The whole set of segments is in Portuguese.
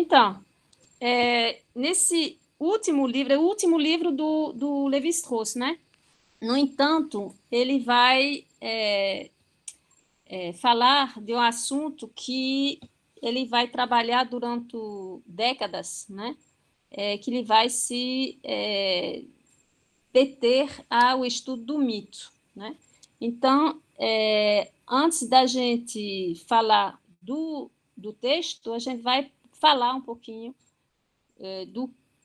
Então, nesse último livro, é o último livro do Lévi-Strauss, né? No entanto, ele vai falar de um assunto que ele vai trabalhar durante décadas, né? Que ele vai se deter ao estudo do mito, né? Então, antes da gente falar do texto, a gente vai falar um pouquinho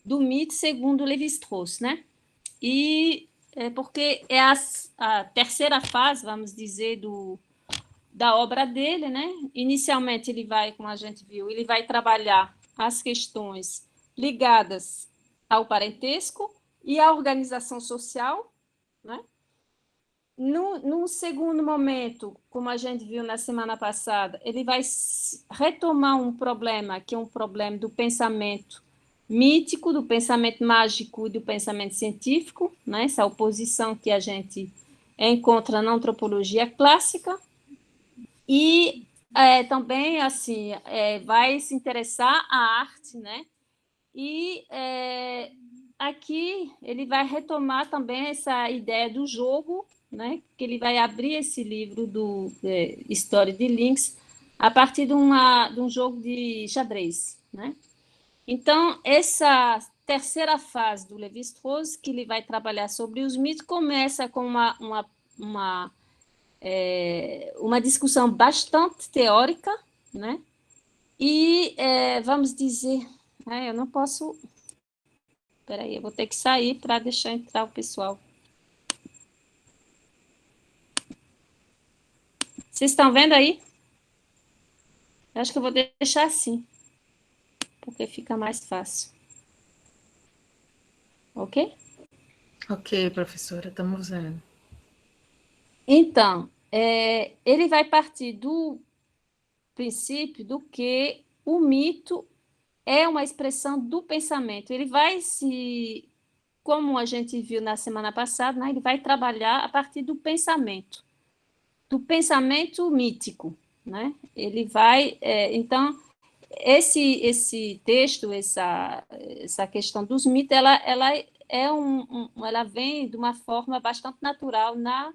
do mito segundo Lévi-Strauss, né? E porque é a terceira fase, vamos dizer, da obra dele, né? Inicialmente ele vai, como a gente viu, ele vai trabalhar as questões ligadas ao parentesco e à organização social, né? No segundo momento, como a gente viu na semana passada, ele vai retomar um problema que é um problema do pensamento mítico, do pensamento mágico e do pensamento científico, né? Essa oposição que a gente encontra na antropologia clássica. E também assim vai se interessar a arte, né? E aqui ele vai retomar também essa ideia do jogo, né? Que ele vai abrir esse livro do História de Lynx a partir de um jogo de xadrez, né? Então, essa terceira fase do Lévi-Strauss, que ele vai trabalhar sobre os mitos, começa com uma discussão bastante teórica, né? E vamos dizer, eu não posso. Espera aí, eu vou ter que sair para deixar entrar o pessoal. Vocês estão vendo aí? Eu acho que eu vou deixar assim, porque fica mais fácil. Ok? Ok, professora, estamos vendo. Então, ele vai partir do princípio do que o mito é uma expressão do pensamento. Ele vai como a gente viu na semana passada, né, ele vai trabalhar a partir do pensamento mítico, né? Ele vai, então, esse texto, essa questão dos mitos, ela ela vem de uma forma bastante natural na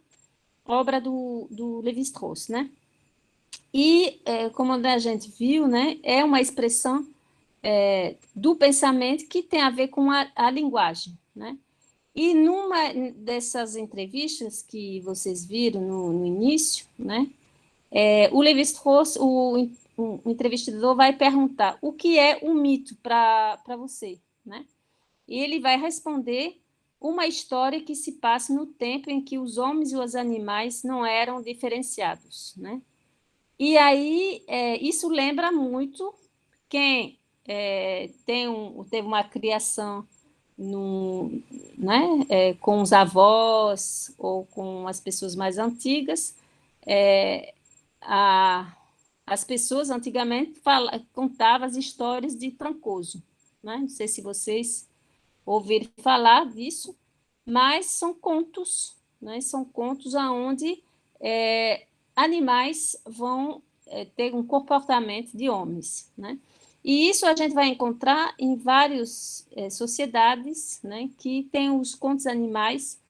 obra do Lévi-Strauss, né? E, como a gente viu, né, é uma expressão do pensamento que tem a ver com a linguagem, né? E numa dessas entrevistas que vocês viram no início, né, o Lévi-Strauss, o entrevistador vai perguntar o que é um mito para você, né? E ele vai responder uma história que se passa no tempo em que os homens e os animais não eram diferenciados, né? E aí isso lembra muito quem teve uma criação né, com os avós ou com as pessoas mais antigas. As pessoas antigamente contavam as histórias de Trancoso, né? Não sei se vocês ouviram falar disso, mas são contos, né? São contos onde animais vão ter um comportamento de homens, né? E isso a gente vai encontrar em várias sociedades, né, que tem os contos animais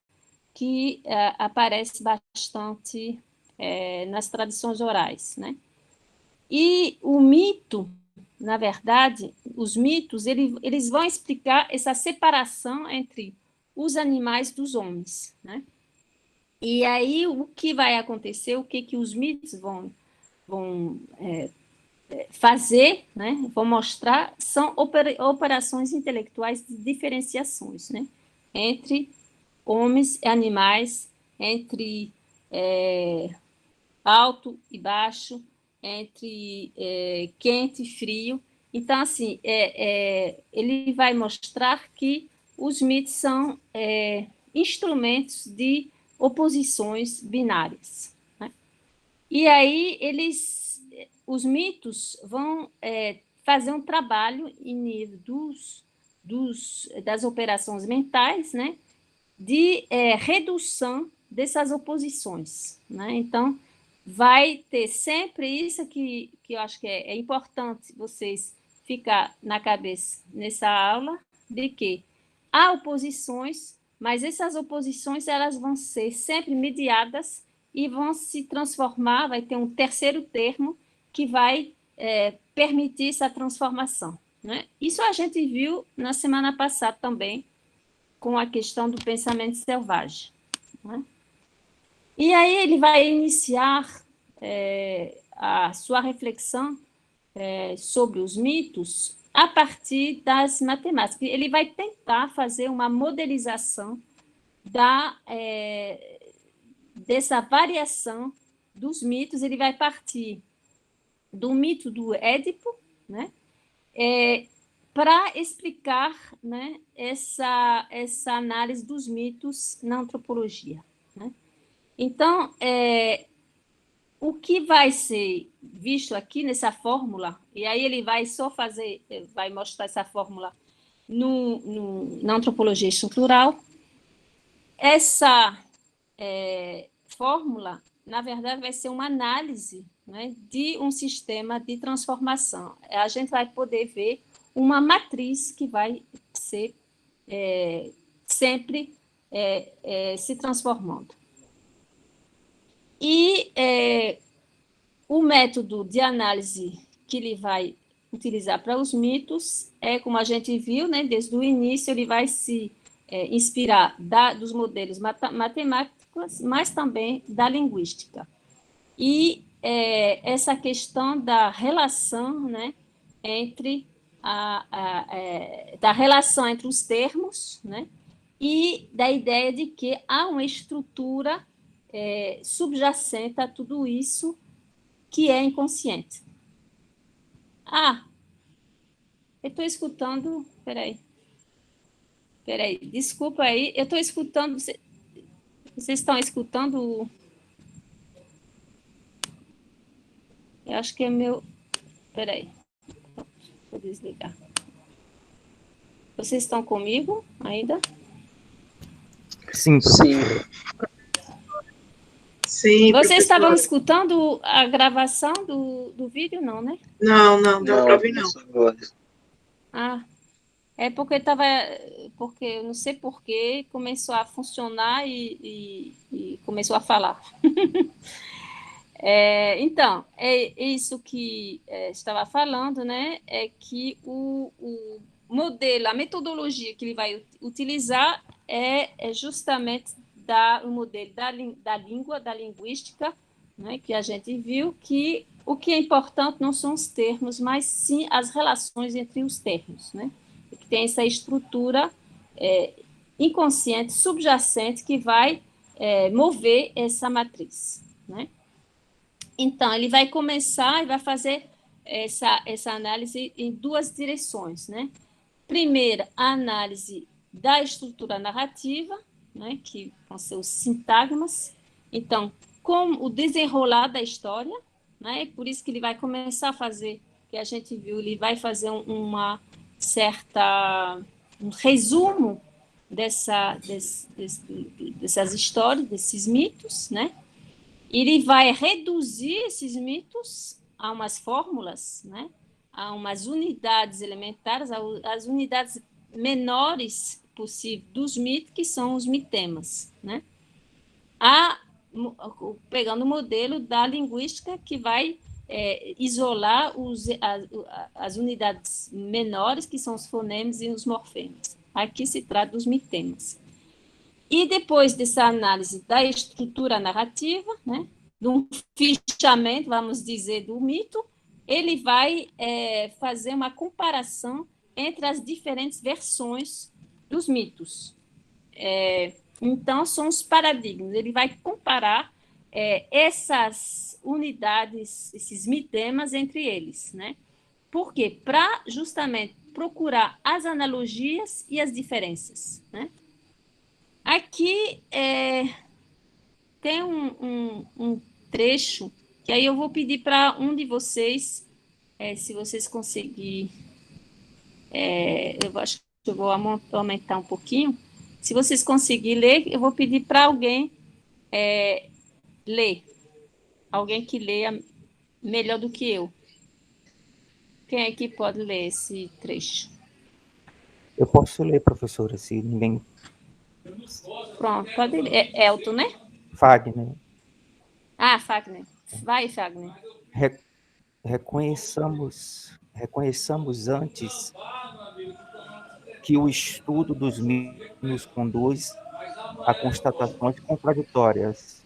que aparecem bastante nas tradições orais, né? E o mito, na verdade, os mitos, eles vão explicar essa separação entre os animais dos homens, né? E aí, o que vai acontecer, o que os mitos vão fazer, né, vão mostrar, são operações intelectuais de diferenciações, né, entre homens e animais, entre alto e baixo, entre quente e frio. Então, assim, ele vai mostrar que os mitos são instrumentos de oposições binárias, né? E aí os mitos vão fazer um trabalho em nível das operações mentais, né, de redução dessas oposições, né? Então, vai ter sempre isso que eu acho que é importante vocês ficar na cabeça nessa aula de que há oposições, mas essas oposições elas vão ser sempre mediadas e vão se transformar, vai ter um terceiro termo que vai permitir essa transformação, né? Isso a gente viu na semana passada também, com a questão do pensamento selvagem, né? E aí ele vai iniciar a sua reflexão sobre os mitos a partir das matemáticas. Ele vai tentar fazer uma modelização dessa variação dos mitos. Ele vai partir do mito do Édipo, né, para explicar, né, essa análise dos mitos na antropologia, né? Então, o que vai ser visto aqui nessa fórmula, e aí ele vai vai mostrar essa fórmula na antropologia estrutural. Essa fórmula, na verdade, vai ser uma análise, né, de um sistema de transformação. A gente vai poder ver uma matriz que vai ser sempre se transformando. E o método de análise que ele vai utilizar para os mitos como a gente viu, né, desde o início, ele vai se inspirar dos modelos matemáticos, mas também da linguística. E essa questão da relação, né, da relação entre os termos, né, e da ideia de que há uma estrutura subjacente a tudo isso que é inconsciente. Eu estou escutando... Peraí, desculpa aí, eu estou escutando... Vocês estão escutando? Eu acho que é meu... Peraí, vou desligar. Vocês estão comigo ainda? Sim. Sim, Vocês estavam escutando a gravação do vídeo, não, né? Não, deu para ouvir, não. Porque eu não sei por que começou a funcionar e começou a falar. Então, é isso que estava falando, né? É que o modelo, a metodologia que ele vai utilizar é justamente o modelo da língua, da linguística, né? Que a gente viu que o que é importante não são os termos, mas sim as relações entre os termos, né? Que tem essa estrutura inconsciente, subjacente, que vai mover essa matriz, né? Então, ele vai começar e vai fazer essa análise em duas direções, né? Primeiro, a análise da estrutura narrativa, né, que vão ser os sintagmas. Então, como o desenrolar da história, né? Por isso que ele vai começar a fazer, que a gente viu, ele vai fazer um resumo dessas histórias, desses mitos, né? Ele vai reduzir esses mitos a umas fórmulas, né? A umas unidades elementares, as unidades menores possíveis dos mitos, que são os mitemas, né? Pegando o modelo da linguística, que vai isolar as unidades menores, que são os fonemas e os morfemas. Aqui se trata dos mitemas. E depois dessa análise da estrutura narrativa, né, de um fichamento, vamos dizer, do mito, ele vai fazer uma comparação entre as diferentes versões dos mitos. Então, são os paradigmas. Ele vai comparar essas unidades, esses mitemas entre eles, né? Por quê? Para justamente procurar as analogias e as diferenças, né? Aqui tem um trecho que aí eu vou pedir para um de vocês, se vocês conseguirem, eu acho que eu vou aumentar um pouquinho. Se vocês conseguirem ler, eu vou pedir para alguém ler. Alguém que leia melhor do que eu. Quem é que pode ler esse trecho? Eu posso ler, professora, se ninguém... Pronto, pode ler. É Elton, né? Fagner. Ah, Fagner. Vai, Fagner. Reconheçamos antes que o estudo dos mitos nos conduz a constatações contraditórias.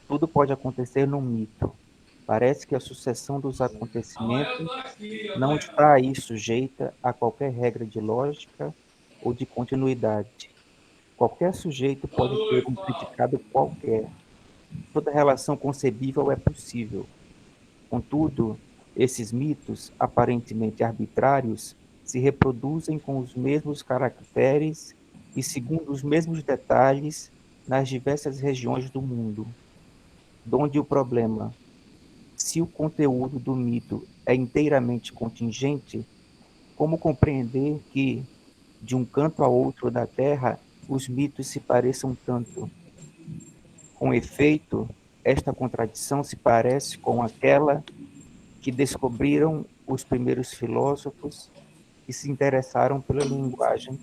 Tudo pode acontecer num mito. Parece que a sucessão dos acontecimentos não está aí sujeita a qualquer regra de lógica ou de continuidade. Qualquer sujeito pode ter um predicado qualquer. Toda relação concebível é possível. Contudo, esses mitos, aparentemente arbitrários, se reproduzem com os mesmos caracteres e segundo os mesmos detalhes nas diversas regiões do mundo. Donde o problema, se o conteúdo do mito é inteiramente contingente, como compreender que, de um canto a outro da Terra, os mitos se pareçam tanto? Com efeito, esta contradição se parece com aquela que descobriram os primeiros filósofos que se interessaram pela linguagem.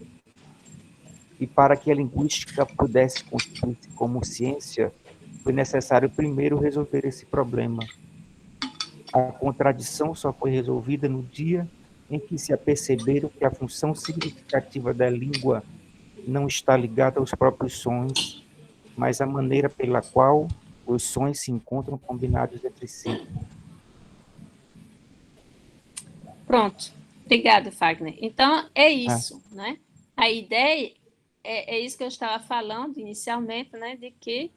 E para que a linguística pudesse constituir-se como ciência, foi necessário primeiro resolver esse problema. A contradição só foi resolvida no dia em que se aperceberam que a função significativa da língua não está ligada aos próprios sons, mas à maneira pela qual os sons se encontram combinados entre si. Pronto. Obrigada, Fagner. Então, é isso, né? A ideia é isso que eu estava falando inicialmente, né? De que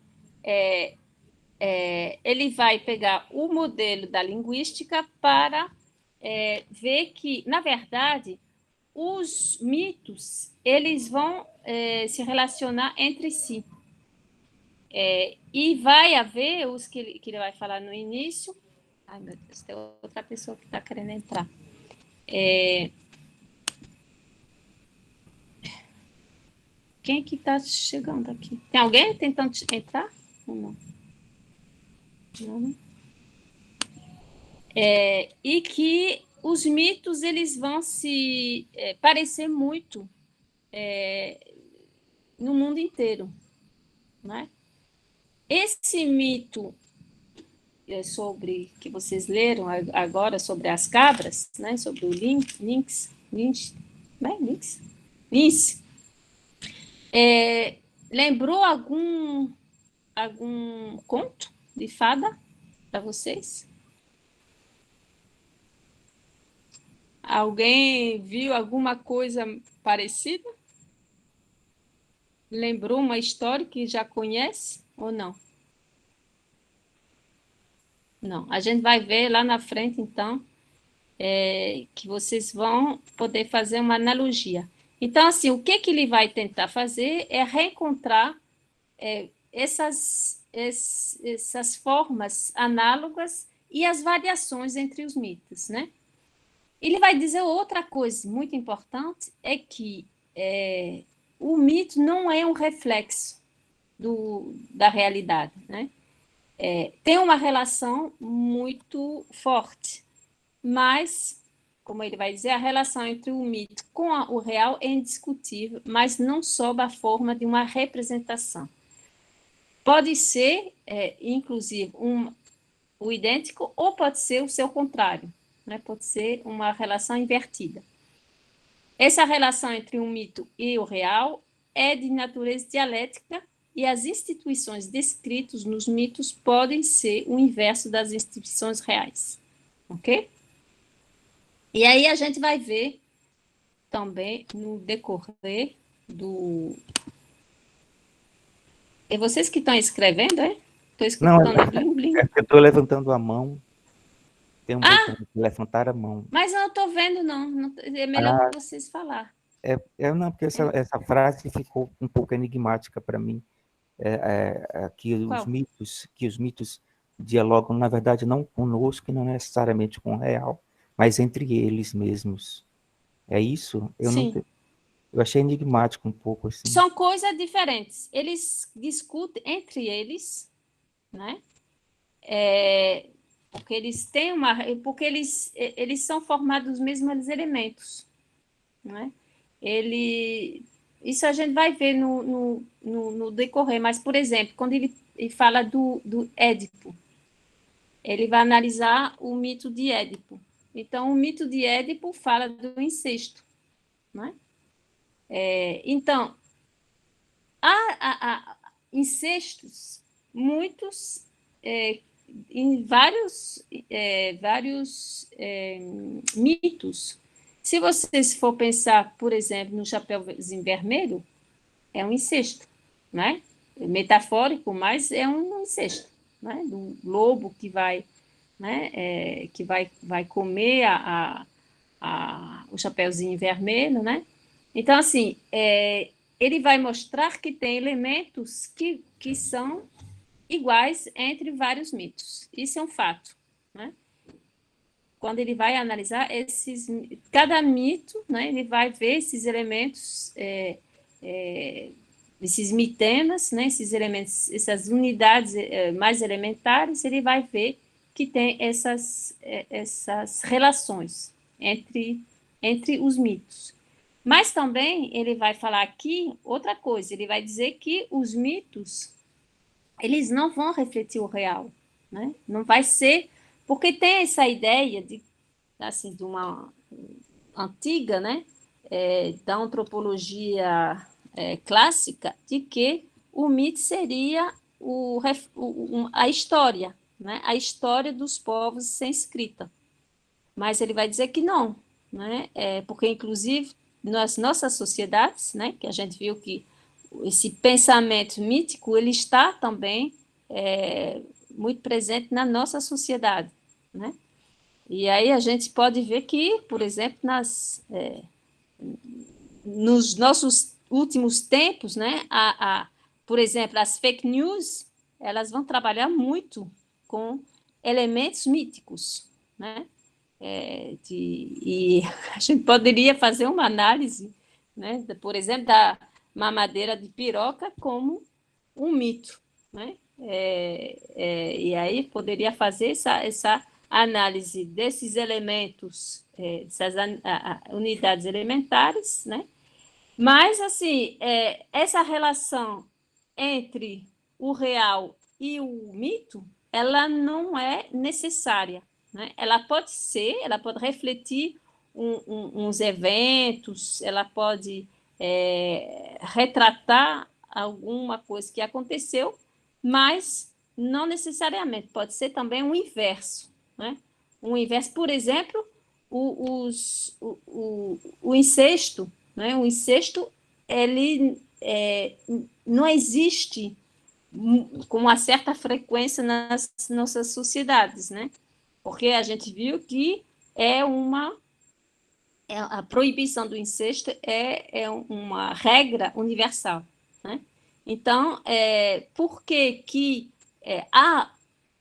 ele vai pegar o modelo da linguística para ver que, na verdade, os mitos eles vão se relacionar entre si. E vai haver os que ele vai falar no início. Ai, meu Deus, tem outra pessoa que está querendo entrar. Quem é que está chegando aqui? Tem alguém tentando entrar? Ou não? Não. E que os mitos eles vão se parecer muito no mundo inteiro, né? Esse mito sobre que vocês leram agora sobre as cabras, né? Sobre o Lynx, né? Lynx. Lembrou algum conto de fada para vocês? Alguém viu alguma coisa parecida? Lembrou uma história que já conhece ou não? Não. A gente vai ver lá na frente, então, que vocês vão poder fazer uma analogia. Então, assim, o que ele vai tentar fazer é reencontrar essas formas análogas e as variações entre os mitos, né? Ele vai dizer outra coisa muito importante, é que o mito não é um reflexo da realidade, né? Tem uma relação muito forte, mas, como ele vai dizer, a relação entre o mito com o real é indiscutível, mas não sob a forma de uma representação. Pode ser, inclusive, o idêntico, ou pode ser o seu contrário, né? Pode ser uma relação invertida. Essa relação entre o mito e o real é de natureza dialética e as instituições descritas nos mitos podem ser o inverso das instituições reais, ok? E aí a gente vai ver também no decorrer do... É vocês que estão escrevendo, é? Estou escutando blim, blim. Eu estou levantando a mão. Tem um botão de levantar a mão. Mas eu não estou vendo, não. É melhor para vocês falar. Não, porque essa frase ficou um pouco enigmática para mim. Que os mitos dialogam, na verdade, não conosco e não necessariamente com o real, mas entre eles mesmos. É isso? Eu achei enigmático um pouco assim. São coisas diferentes. Eles discutem entre eles, né? porque eles têm porque eles são formados dos mesmos elementos, né? Isso a gente vai ver no decorrer, mas, por exemplo, quando ele fala do Édipo, ele vai analisar o mito de Édipo. Então, o mito de Édipo fala do incesto, né? Então, há incestos, muitos, em vários mitos. Se você for pensar, por exemplo, no Chapeuzinho Vermelho, é um incesto, né? É metafórico, mas é um incesto, né? Do lobo que vai, né? Que vai comer o Chapeuzinho Vermelho, né? Então, assim, ele vai mostrar que tem elementos que são iguais entre vários mitos. Isso é um fato, né? Quando ele vai analisar cada mito, né, ele vai ver esses elementos, esses mitemas, né, esses elementos, essas unidades mais elementares, ele vai ver que tem essas relações entre os mitos. Mas também ele vai falar aqui outra coisa, ele vai dizer que os mitos, eles não vão refletir o real, né? Não vai ser, porque tem essa ideia de uma antiga, né, da antropologia clássica, de que o mito seria a história, né? A história dos povos sem escrita. Mas ele vai dizer que não, né? Porque, inclusive, nas nossas sociedades, né, que a gente viu que esse pensamento mítico ele está também muito presente na nossa sociedade, né? E aí a gente pode ver que, por exemplo, nos nossos últimos tempos, né, por exemplo, as fake news, elas vão trabalhar muito com elementos míticos, né? E a gente poderia fazer uma análise, né, por exemplo, da mamadeira de piroca como um mito, né? E aí poderia fazer essa análise desses elementos, dessas unidades elementares, né? Mas, assim, essa relação entre o real e o mito, ela não é necessária, né? Ela pode refletir uns eventos, ela pode retratar alguma coisa que aconteceu, mas não necessariamente, pode ser também um inverso, né? Um inverso, por exemplo, o incesto, né? O incesto, ele não existe com uma certa frequência nas nossas sociedades, né? Porque a gente viu que a proibição do incesto é uma regra universal, né? Então, por que há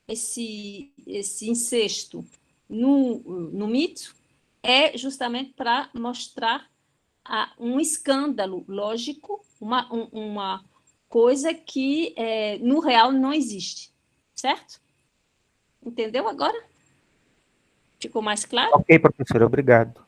esse incesto no mito? É justamente para mostrar um escândalo lógico, uma coisa que no real não existe, certo? Entendeu agora? Ficou mais claro? Ok, professora, obrigado.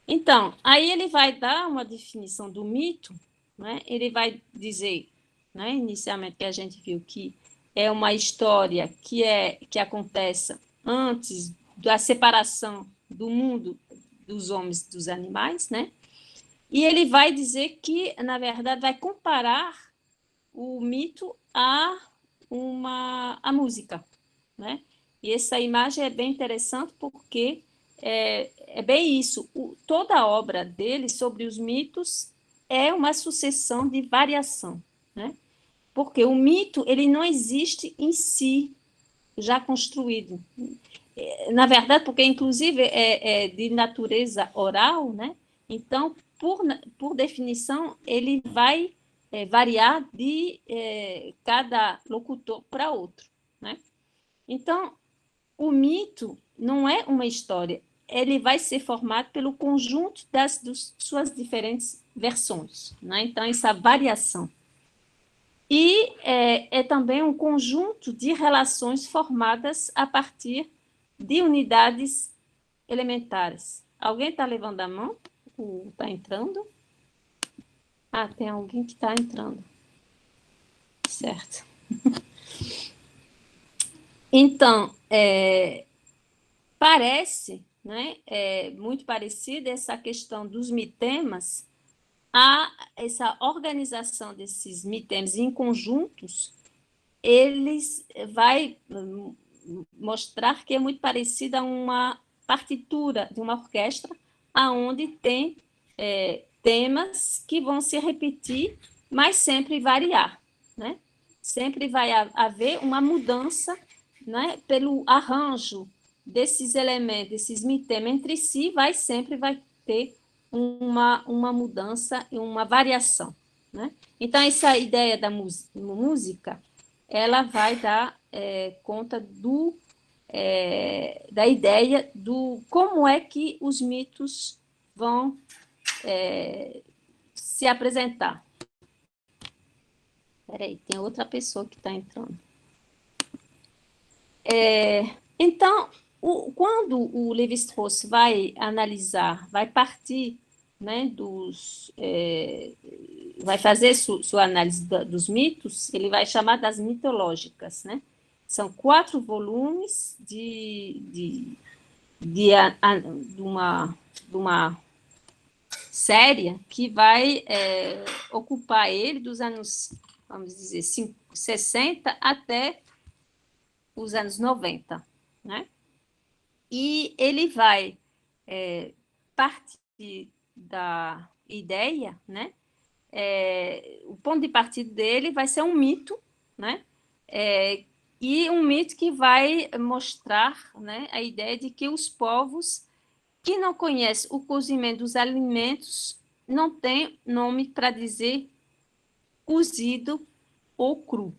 Então, aí ele vai dar uma definição do mito, né? Ele vai dizer, né, inicialmente, que a gente viu que é uma história que acontece antes da separação do mundo dos homens e dos animais, né? E ele vai dizer que, na verdade, vai comparar o mito a música, né? E essa imagem é bem interessante porque é bem isso. Toda a obra dele sobre os mitos é uma sucessão de variação, né? Porque o mito ele não existe em si, já construído. Na verdade, porque inclusive é de natureza oral, né? Então, por definição, ele vai variar de cada locutor para outro, né? Então, o mito não é uma história, ele vai ser formado pelo conjunto das suas diferentes versões, né? Então, essa variação. E é também um conjunto de relações formadas a partir de unidades elementares. Alguém está levando a mão? Está entrando? Ah, tem alguém que está entrando. Certo. Então, parece, né, muito parecida essa questão dos mitemas a essa organização desses mitemas em conjuntos, eles vai mostrar que é muito parecida a uma partitura de uma orquestra, aonde tem temas que vão se repetir, mas sempre variar, né? Sempre vai haver uma mudança, né? Pelo arranjo desses elementos, desses mitemas entre si, sempre vai ter uma mudança e uma variação, né? Então, essa ideia da música, ela vai dar conta da ideia do como é que os mitos vão se apresentar. Espera aí, tem outra pessoa que está entrando. Então, quando o Lévi-Strauss vai analisar, vai partir, né, vai fazer sua análise dos mitos, ele vai chamar das mitológicas, né? São 4 volumes de uma série que vai ocupar ele dos anos, vamos dizer, 60 até os anos 90, né? E ele vai partir da ideia, né? O ponto de partida dele vai ser um mito, né? E um mito que vai mostrar, né, a ideia de que os povos que não conhecem o cozimento dos alimentos não tem nome para dizer cozido ou cru,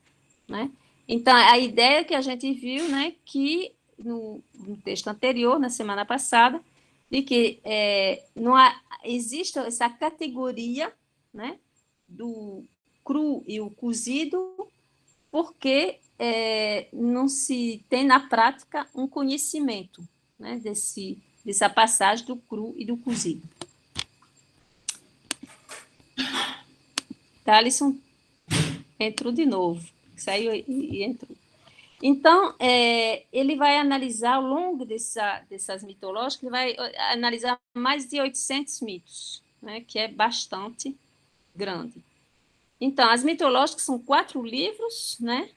né? Então, a ideia que a gente viu, né, que no texto anterior, na semana passada, de que não existe essa categoria, né, do cru e o cozido, porque não se tem na prática um conhecimento, né, dessa passagem do cru e do cozido. Thalisson entrou de novo, saiu e entrou. Então, ele vai analisar, ao longo dessas mitológicas, ele vai analisar mais de 800 mitos, né, que é bastante grande. Então, as mitológicas são 4 livros, né,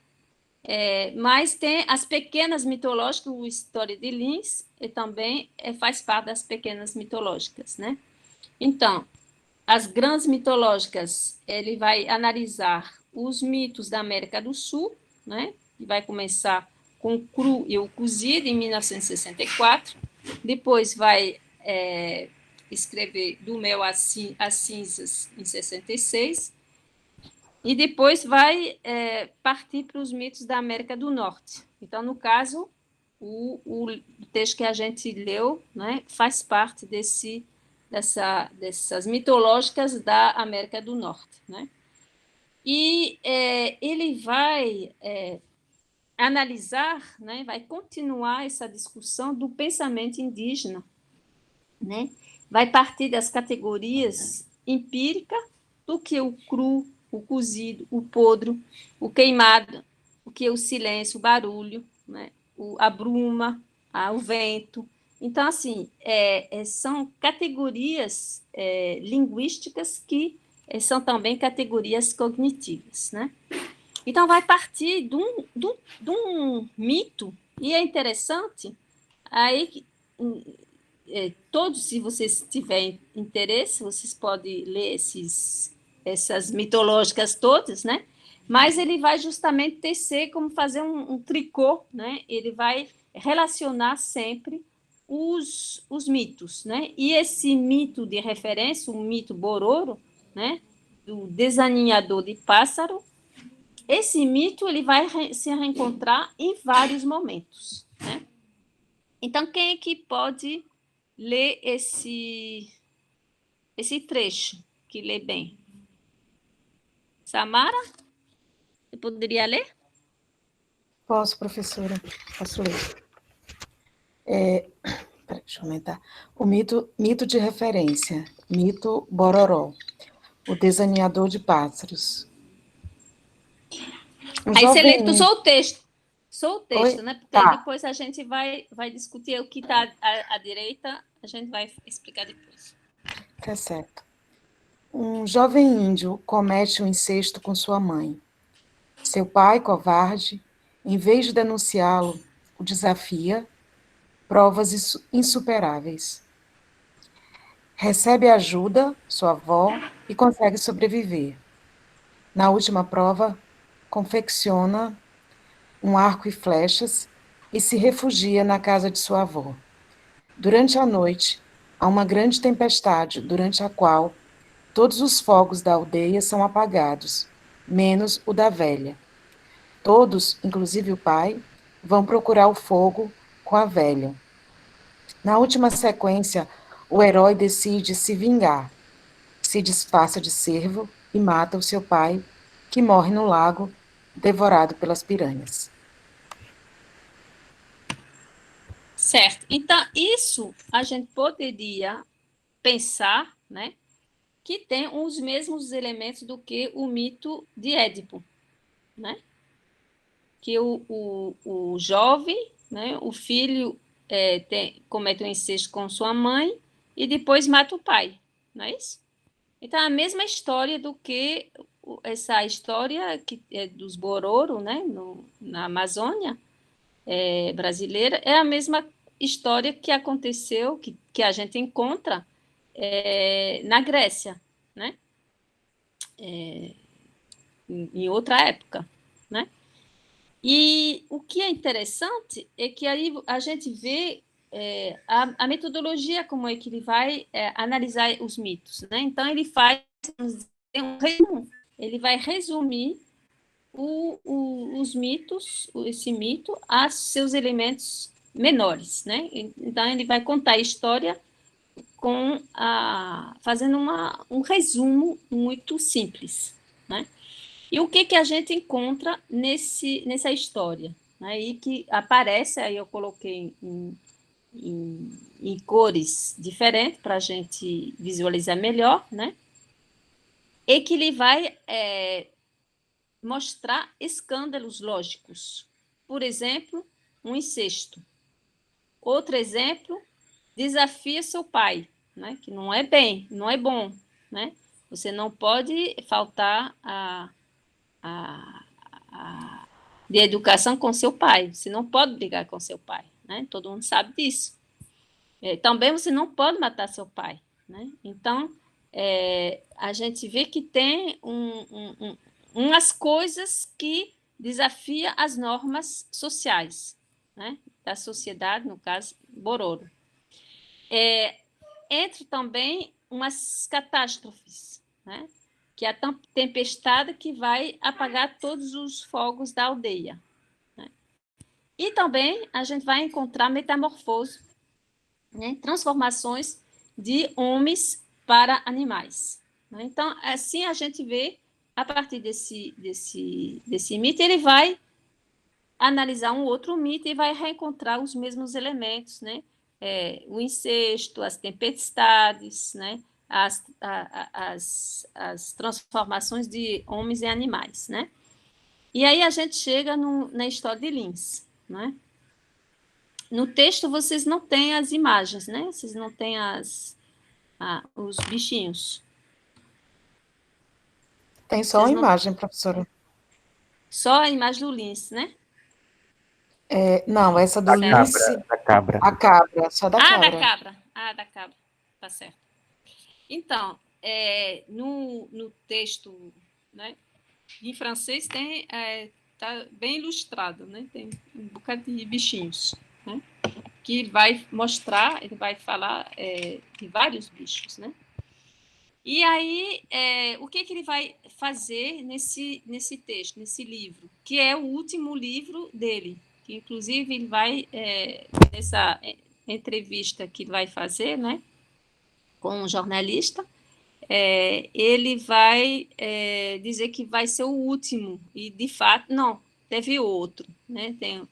mas tem as pequenas mitológicas, o História de Lins, e também faz parte das pequenas mitológicas, né. Então, as grandes mitológicas, ele vai analisar os mitos da América do Sul, né? E vai começar com o cru e o cozido, em 1964. Depois vai escrever Do Mel às Cinzas, em 66. E depois vai partir para os mitos da América do Norte. Então, no caso, o texto que a gente leu, né, faz parte dessas mitológicas da América do Norte, né? E ele vai analisar, né, vai continuar essa discussão do pensamento indígena, né? Vai partir das categorias empíricas do que o cru, o cozido, o podre, o queimado, o que é o silêncio, o barulho, né? A bruma, o vento. Então, assim, são categorias linguísticas que são também categorias cognitivas, né? Então, vai partir de um mito, e é interessante, aí, todos, se vocês tiverem interesse, vocês podem ler essas mitológicas todas, né? Mas ele vai justamente tecer como fazer um tricô, né? Ele vai relacionar sempre os mitos, né? E esse mito de referência, o mito Bororo, né? Do desaninhador de pássaro, esse mito ele vai se reencontrar em vários momentos, né? Então, quem é que pode ler esse trecho, que lê bem? Samara? poderia ler? Posso, professora? Posso ler. Peraí, deixa eu aumentar. O mito de referência. Mito Bororó. O desalinhador de pássaros. Um Aí você lê jovem... só o texto. Só o Oi? texto, né? Porque aí Tá, depois a gente vai discutir o que está à direita, a gente vai explicar depois. tá certo. Um jovem índio comete um incesto com sua mãe. Seu pai, covarde, em vez de denunciá-lo, o desafia, provas insuperáveis. Recebe ajuda, sua avó, e consegue sobreviver. Na última prova, confecciona um arco e flechas e se refugia na casa de sua avó. Durante a noite, há uma grande tempestade, durante a qual todos os fogos da aldeia são apagados, menos o da velha. Todos, inclusive o pai, vão procurar o fogo com a velha. Na última sequência, o herói decide se vingar, se disfarça de cervo e mata o seu pai, que morre no lago, devorado pelas piranhas. Certo. Então, isso a gente poderia pensar, né, que tem os mesmos elementos do que o mito de Édipo, né? Que o jovem, né, o filho comete um incesto com sua mãe e depois mata o pai, não é isso? Então, a mesma história do que essa história que é dos Bororo, né, na Amazônia brasileira, é a mesma história que aconteceu, que a gente encontra na Grécia, né? Em outra época, né? E o que é interessante é que aí a gente vê a metodologia como é que ele vai analisar os mitos, né? Então ele faz um resumo, ele vai resumir os mitos, esse mito, a seus elementos menores, né? Então ele vai contar a história fazendo um resumo muito simples, né? E o que a gente encontra nessa história? Aí que aparece, aí eu coloquei em cores diferentes para a gente visualizar melhor, né? E que ele vai mostrar escândalos lógicos. Por exemplo, um incesto. Outro exemplo, desafia seu pai, né? Que não é bem, não é bom, né? Você não pode faltar de educação com seu pai. Você não pode brigar com seu pai, né? Todo mundo sabe disso. Também você não pode matar seu pai, né? Então, a gente vê que tem umas coisas que desafia as normas sociais, né? Da sociedade, no caso, Bororo. Entre também umas catástrofes, né? Que é a tempestade que vai apagar todos os fogos da aldeia. Né? E também a gente vai encontrar metamorfose, né? Transformações de homens para animais. Né? Então, assim a gente vê, a partir desse mito, ele vai analisar um outro mito e vai reencontrar os mesmos elementos, né? O incesto, as tempestades, né? As transformações de homens em animais, né? E aí a gente chega na história de Lins, né? No texto vocês não têm as imagens, né? Vocês não têm os bichinhos. Tem só uma imagem, professora. Só a imagem do Lins, né? Não, essa do lince... Da cabra. A cabra, só da cabra. Da cabra. Da cabra. Tá certo. Então, no texto, né, em francês tá bem ilustrado, né? Tem um bocado de bichinhos, né? Que vai mostrar, ele vai falar de vários bichos, né? E aí, o que ele vai fazer nesse texto, nesse livro, que é o último livro dele, que inclusive ele vai, nessa entrevista que ele vai fazer, né, com um jornalista, ele vai dizer que vai ser o último, e, de fato, não, teve outro, né? Tem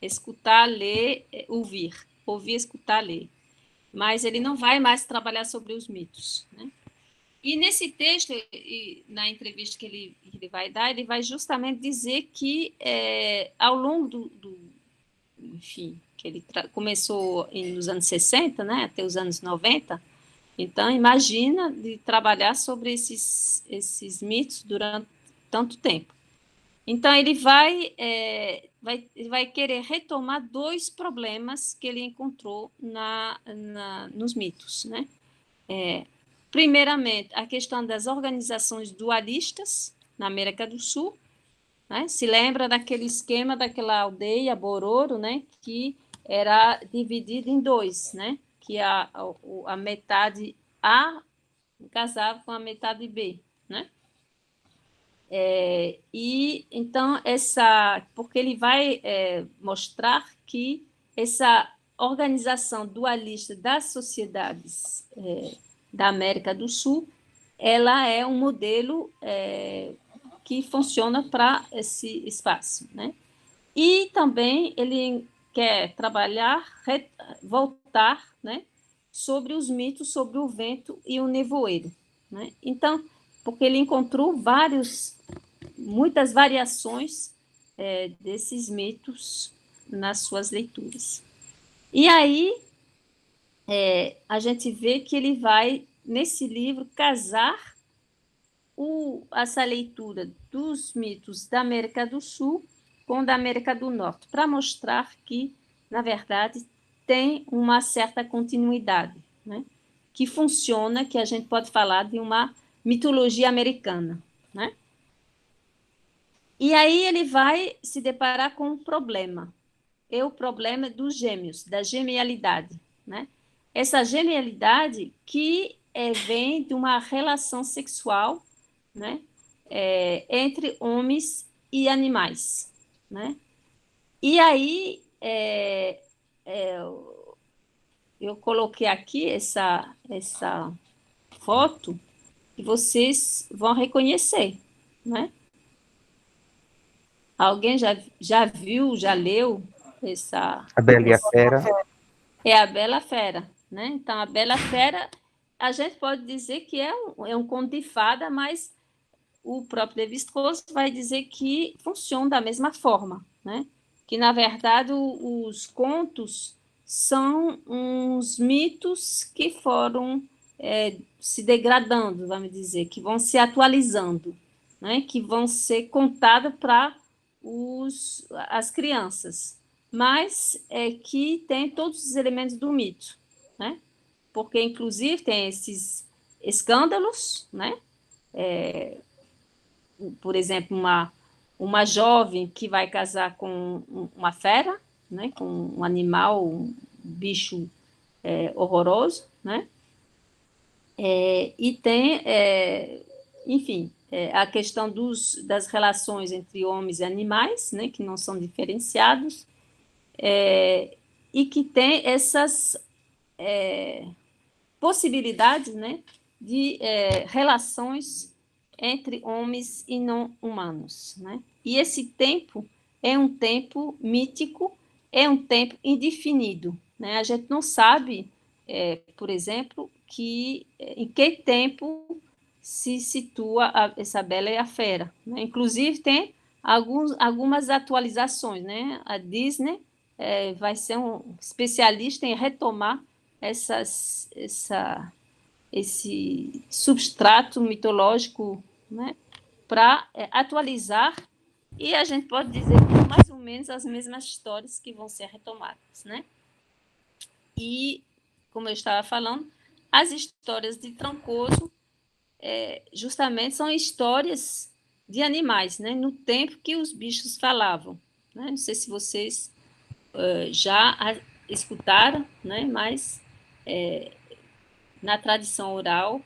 escutar, ler, ouvir, escutar, ler. Mas ele não vai mais trabalhar sobre os mitos, né? E nesse texto, e na entrevista que ele vai dar, ele vai justamente dizer que, ao longo enfim, que ele começou nos anos 60, né, até os anos 90, então, imagina de trabalhar sobre esses mitos durante tanto tempo. Então, ele vai querer retomar dois problemas que ele encontrou nos mitos, né? Primeiramente, a questão das organizações dualistas na América do Sul, né? Se lembra daquele esquema daquela aldeia, Bororo, né? Que era dividida em dois, né? Que a metade A casava com a metade B, né? E então porque ele vai mostrar que essa organização dualista das sociedades da América do Sul, ela é um modelo que funciona para esse espaço, né? E também ele quer trabalhar, voltar, né, sobre os mitos sobre o vento e o nevoeiro, né? Então, porque ele encontrou muitas variações desses mitos nas suas leituras. E aí a gente vê que ele vai, nesse livro, casar essa leitura dos mitos da América do Sul com da América do Norte, para mostrar que, na verdade, tem uma certa continuidade, né? Que funciona, que a gente pode falar de uma mitologia americana, né? E aí ele vai se deparar com um problema, o problema dos gêmeos, da genialidade, né? Essa genialidade que vem de uma relação sexual, né? Entre homens e animais, né? E aí eu coloquei aqui essa foto que vocês vão reconhecer, né? Alguém já viu, já leu essa? A Bela e a Fera. É a Bela Fera, né? Então, a Bela Fera, a gente pode dizer que é um conto de fada, mas o próprio Lévi-Strauss vai dizer que funciona da mesma forma, né? Que, na verdade, os contos são uns mitos que foram se degradando, vamos dizer, que vão se atualizando, né? Que vão ser contados para as crianças, mas que tem todos os elementos do mito, né? Porque, inclusive, tem esses escândalos, né? Por exemplo, uma jovem que vai casar com uma fera, né? Com um animal, um bicho horroroso, né? E tem, enfim, a questão das relações entre homens e animais, né? Que não são diferenciados, e que tem essas possibilidades, né, de relações entre homens e não humanos, né? E esse tempo é um tempo mítico, é um tempo indefinido, né? A gente não sabe, por exemplo, em que tempo se situa essa Bela e a Fera, né? Inclusive tem algumas atualizações, né? A Disney vai ser um especialista em retomar esse substrato mitológico, né, para atualizar, e a gente pode dizer que são mais ou menos as mesmas histórias que vão ser retomadas, né? E, como eu estava falando, as histórias de Trancoso justamente são histórias de animais, né, no tempo que os bichos falavam, né? Não sei se vocês já escutaram, né, mas na tradição oral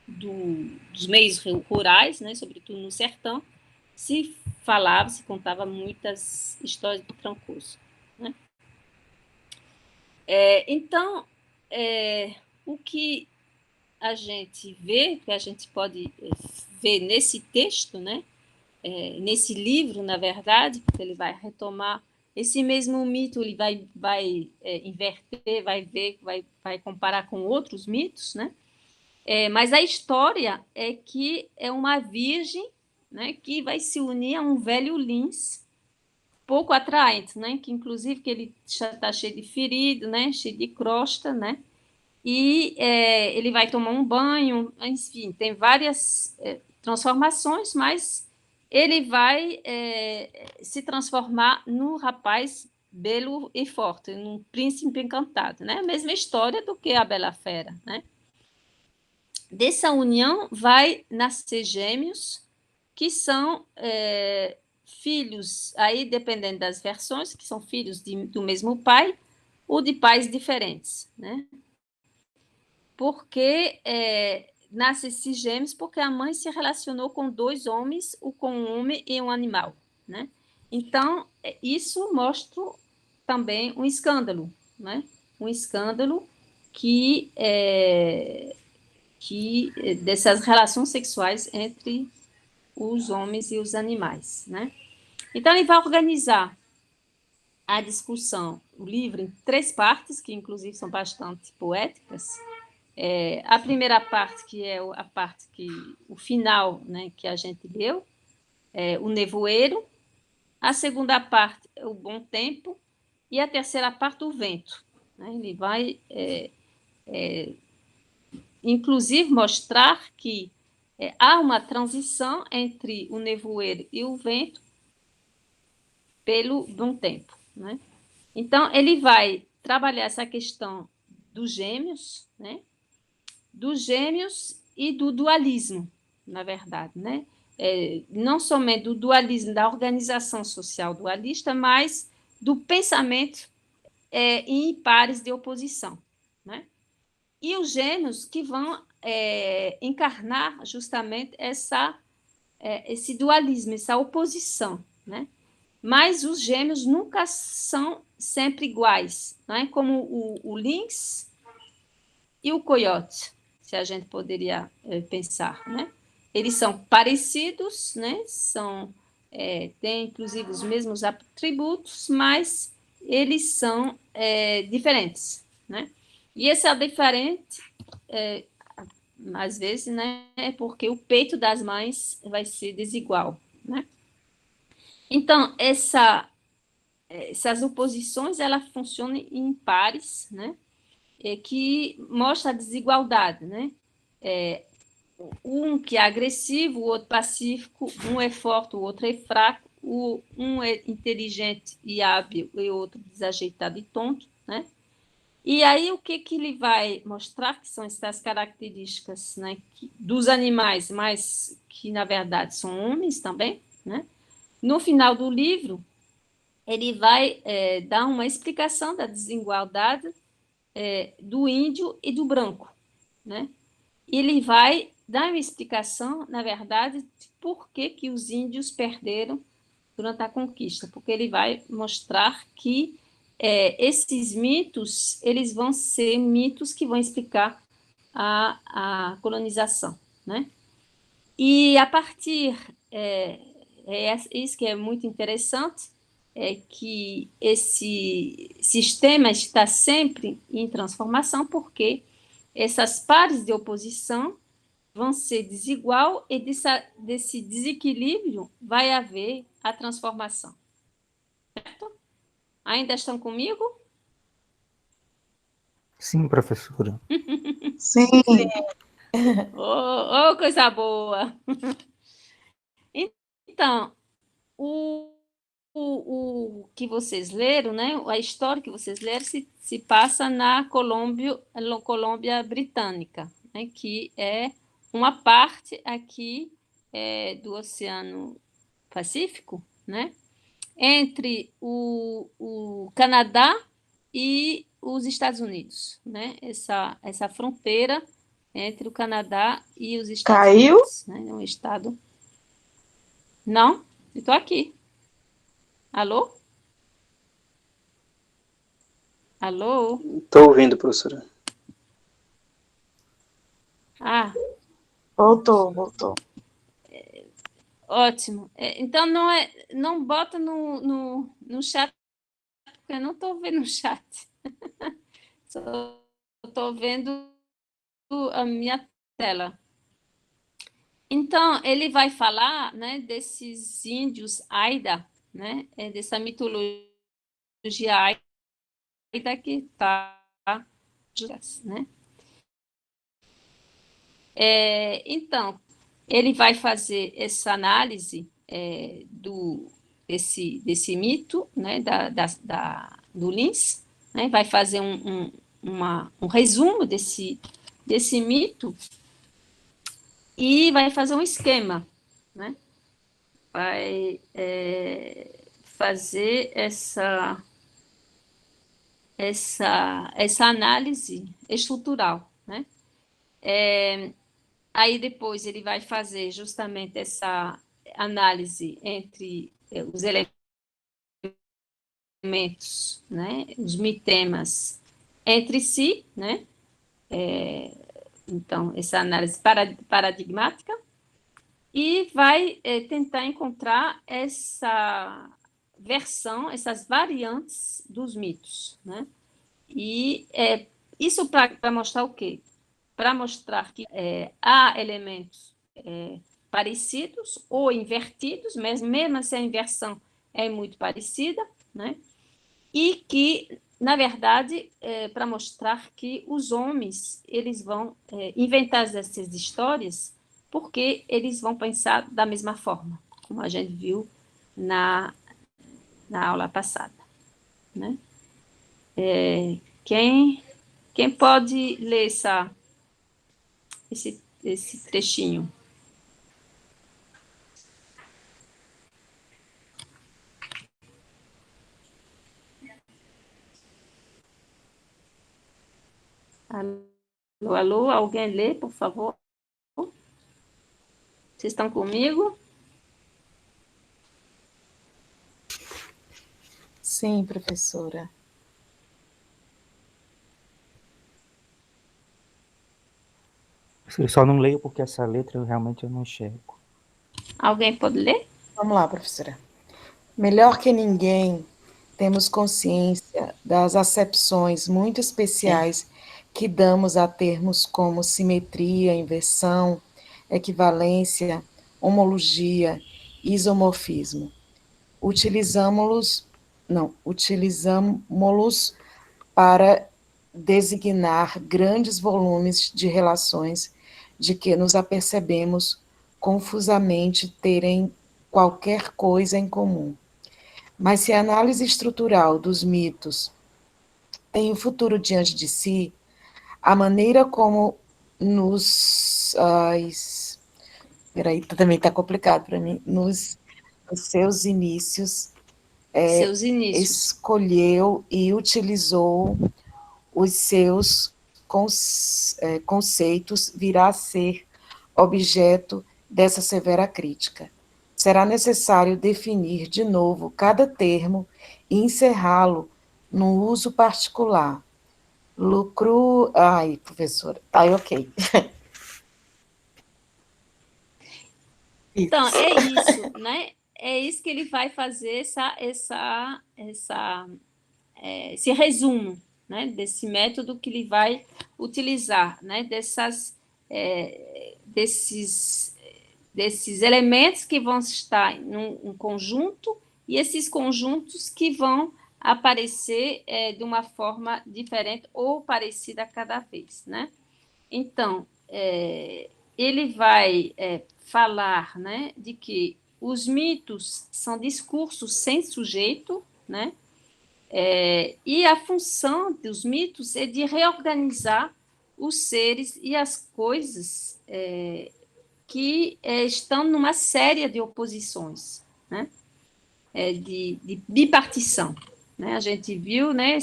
dos meios rurais, né, sobretudo no sertão, se contava muitas histórias de Trancoso, né? Então, o que a gente vê, que a gente pode ver nesse texto, né? Nesse livro, na verdade, porque ele vai retomar esse mesmo mito, ele vai inverter, vai ver, vai comparar com outros mitos, né? Mas a história é que é uma virgem, né, que vai se unir a um velho lins, pouco atraente, né? Que inclusive que ele está cheio de ferido, né? Cheio de crosta, né? E ele vai tomar um banho, enfim, tem várias transformações, mas ele vai se transformar num rapaz belo e forte, num príncipe encantado, né? A mesma história do que a Bela Fera, né? Dessa união vai nascer gêmeos, que são filhos, aí dependendo das versões, que são filhos do mesmo pai ou de pais diferentes, né? Porque nasce esses gêmeos porque a mãe se relacionou com dois homens, ou com um homem e um animal, né? Então, isso mostra também um escândalo, né? Um escândalo que dessas relações sexuais entre os homens e os animais, né? Então, ele vai organizar a discussão, o livro, em 3 partes, que inclusive são bastante poéticas. A primeira parte, que é a parte o final, né, que a gente leu, o nevoeiro. A segunda parte, o bom tempo. E a terceira parte, o vento, né? Ele vai, inclusive, mostrar que há uma transição entre o nevoeiro e o vento pelo bom tempo, né? Então, ele vai trabalhar essa questão dos gêmeos, né? Dos gêmeos e do dualismo, na verdade, né? Não somente do dualismo da organização social dualista, mas do pensamento em pares de oposição, né? E os gêmeos que vão encarnar justamente esse dualismo, essa oposição, né? Mas os gêmeos nunca são sempre iguais, né? Como o lynx e o coiote, se a gente poderia pensar, né? Eles são parecidos, né? Têm inclusive os mesmos atributos, mas eles são diferentes, né? E esse é diferente, às vezes, né? É porque o peito das mães vai ser desigual, né? Então, essas oposições, elas funcionam em pares, né? Que mostra a desigualdade, né? Um que é agressivo, o outro pacífico, um é forte, o outro é fraco, um é inteligente e hábil e o outro desajeitado e tonto, né? E aí o que ele vai mostrar que são essas características, né, dos animais, mas que na verdade são homens também, né? No final do livro, ele vai dar uma explicação da desigualdade do índio e do branco, né? Ele vai dar uma explicação, na verdade, de por que os índios perderam durante a conquista, porque ele vai mostrar que esses mitos, eles vão ser mitos que vão explicar a colonização, né? E a partir, isso que é muito interessante, é que esse sistema está sempre em transformação, porque essas pares de oposição vão ser desigual e desse desequilíbrio vai haver a transformação. Certo? Ainda estão comigo? Sim, professora. Sim, Oh, coisa boa! Então, o que vocês leram, né? A história que vocês leram se passa na Colômbia Britânica, né? Que é uma parte aqui do Oceano Pacífico, né? Entre o Canadá e os Estados Unidos, né? Essa fronteira entre o Canadá e os Estados caiu? Unidos, né? É um estado. Não, eu estou aqui. Alô? Alô? Estou ouvindo, professora. Ah, Voltou. ótimo. Então, não bota no chat, porque eu não estou vendo o chat. Só estou vendo a minha tela. Então, ele vai falar, né, desses índios Aida, né, dessa mitologia Aida que está, né? Então, ele vai fazer essa análise desse mito, né, do Lins, né, vai fazer um resumo desse mito e vai fazer um esquema, né? Vai fazer essa análise estrutural, né? Aí depois ele vai fazer justamente essa análise entre os elementos, né, os mitemas entre si, né? Então, essa análise paradigmática, e vai tentar encontrar essa versão, essas variantes dos mitos, né? E isso para mostrar o quê? Para mostrar que há elementos parecidos ou invertidos, mas mesmo assim a inversão é muito parecida, né? E que, na verdade, para mostrar que os homens eles vão inventar essas histórias porque eles vão pensar da mesma forma, como a gente viu na, na aula passada, né? Quem pode ler esse trechinho? Alô, alô, alguém lê, por favor? Vocês estão comigo? Sim, professora. Eu só não leio porque essa letra eu realmente não enxergo. Alguém pode ler? Vamos lá, professora. Melhor que ninguém, temos consciência das acepções muito especiais que damos a termos como simetria, inversão, equivalência, homologia, isomorfismo. Utilizamos-los para designar grandes volumes de relações de que nos apercebemos confusamente terem qualquer coisa em comum. Mas se a análise estrutural dos mitos tem o futuro diante de si, a maneira como peraí, também está complicado para mim, nos seus inícios, Seus inícios. escolheu e utilizou os seus conceitos, virá a ser objeto dessa severa crítica. Será necessário definir de novo cada termo e encerrá-lo num uso particular. Lucro. Ai, professora. Tá, ok. Então, Isso. é isso, né? É isso que ele vai fazer, esse resumo, né? Desse método que ele vai utilizar, né? Desses elementos que vão estar num conjunto e esses conjuntos que vão aparecer de uma forma diferente ou parecida a cada vez, né? Então, ele vai falar, né, de que os mitos são discursos sem sujeito, né? E a função dos mitos é de reorganizar os seres e as coisas que estão numa série de oposições, né? De bipartição. Né? A gente viu, né,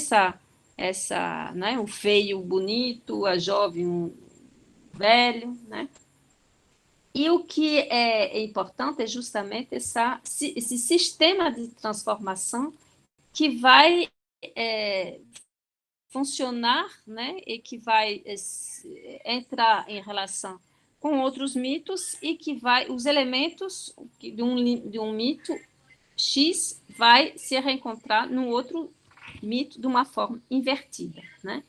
né, o feio, o bonito, a jovem, o velho, né? E o que é importante é justamente esse sistema de transformação que vai funcionar, né, e que vai entrar em relação com outros mitos e que os elementos de um mito X vai se reencontrar no outro mito de uma forma invertida, né?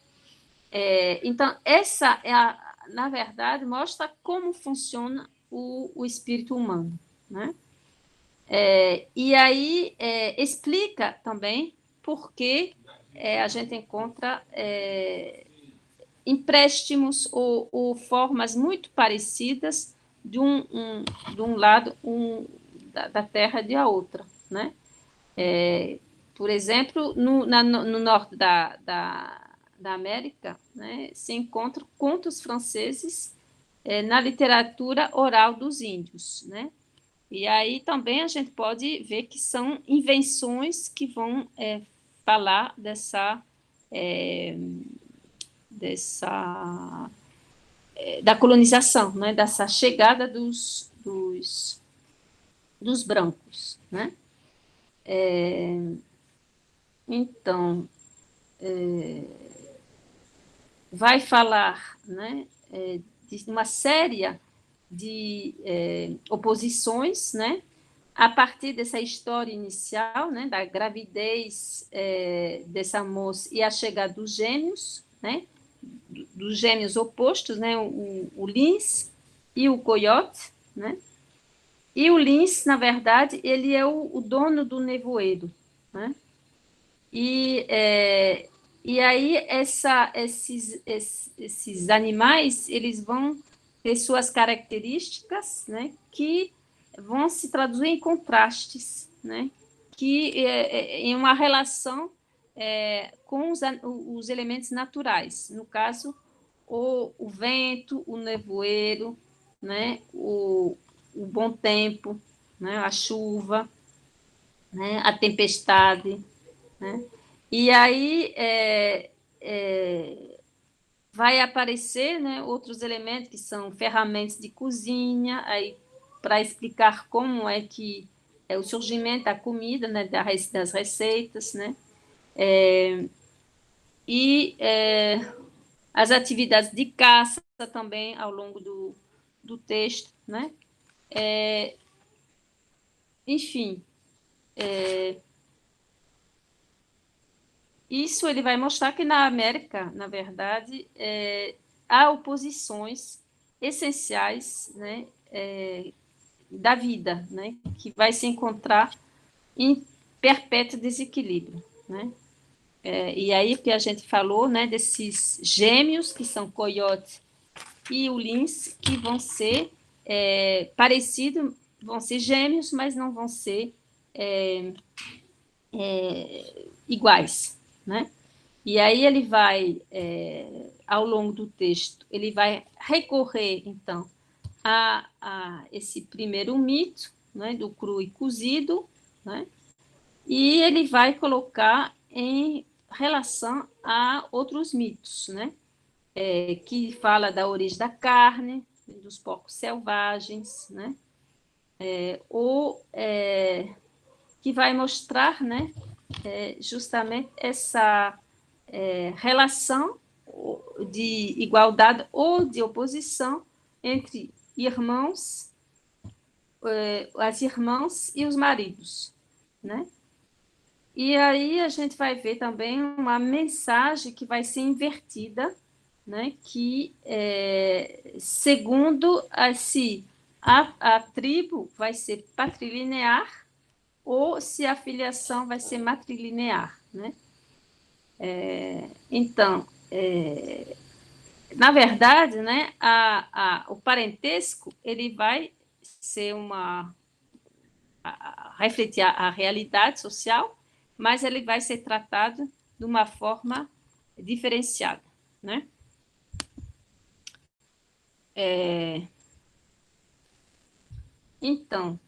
Então, essa na verdade, mostra como funciona o espírito humano, né? E aí explica também por que a gente encontra empréstimos ou formas muito parecidas de um lado da Terra de a outra, né? Por exemplo, no norte da América, né, se encontram contos franceses na literatura oral dos índios, né? E aí também a gente pode ver que são invenções que vão falar da colonização, né? Dessa chegada dos brancos, né? Então, vai falar, né, de uma série de oposições, né, a partir dessa história inicial, né, da gravidez dessa moça e a chegada dos gêmeos, né, dos gêmeos opostos, né, o Lins e o Coyote, né, e o Lins, na verdade, ele é o dono do nevoeiro, né, e aí esses animais, eles vão ter suas características, né, que vão se traduzir em contrastes, né, que em uma relação com os elementos naturais, no caso, o vento, o nevoeiro, né, o bom tempo, né, a chuva, né, a tempestade, né? E aí vai aparecer, né, outros elementos que são ferramentas de cozinha, aí para explicar como é que é o surgimento da comida, né, das receitas, né? E as atividades de caça também ao longo do texto, né? Enfim, isso ele vai mostrar que na América, na verdade, há oposições essenciais, né, da vida, né, que vai se encontrar em perpétuo desequilíbrio, né? E aí que a gente falou, né, desses gêmeos que são Coyote e o Lins, que vão ser parecidos, vão ser gêmeos, mas não vão ser iguais, né? E aí ele vai, ao longo do texto, ele vai recorrer, então, a esse primeiro mito, né, do cru e cozido, né? E ele vai colocar em relação a outros mitos, né? Que fala da origem da carne, dos porcos selvagens, né? Ou que vai mostrar, né, justamente essa relação de igualdade ou de oposição entre irmãos, as irmãs e os maridos, né? E aí a gente vai ver também uma mensagem que vai ser invertida, né? Que, segundo se a tribo vai ser patrilinear ou se a filiação vai ser matrilinear, né? Então, na verdade, né, o parentesco ele vai ser refletir a realidade social, mas ele vai ser tratado de uma forma diferenciada, né? Então,